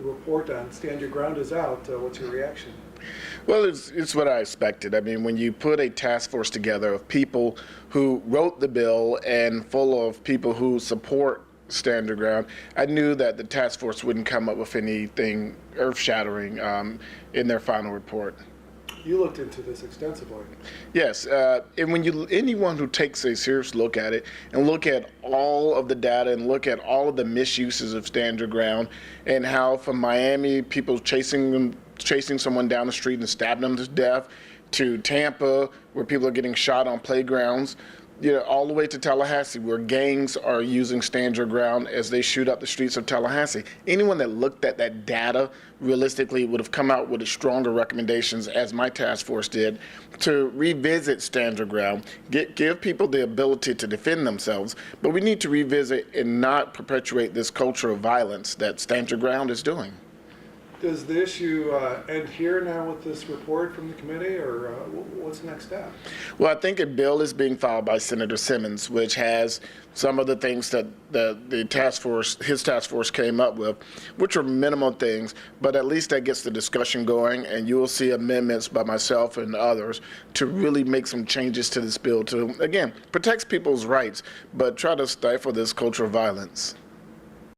report on Stand Your Ground is out. What's your reaction? Well, it's what I expected. I mean, when you put a task force together of people who wrote the bill and full of people who support Stand Your Ground, I knew that the task force wouldn't come up with anything earth-shattering in their final report. You looked into this extensively. Yes, and when anyone who takes a serious look at it and look at all of the data and look at all of the misuses of Stand Your Ground and how from Miami people chasing someone down the street and stabbing them to death, to Tampa where people are getting shot on playgrounds, all the way to Tallahassee, where gangs are using Stand Your Ground as they shoot up the streets of Tallahassee. Anyone that looked at that data realistically would have come out with stronger recommendations, as my task force did, to revisit Stand Your Ground, give people the ability to defend themselves, but we need to revisit and not perpetuate this culture of violence that Stand Your Ground is doing. Does the issue end here now with this report from the committee, or what's the next step? Well, I think a bill is being filed by Senator Simmons, which has some of the things that his task force came up with, which are minimal things, but at least that gets the discussion going, and you will see amendments by myself and others to really make some changes to this bill to, again, protect people's rights, but try to stifle this culture of violence.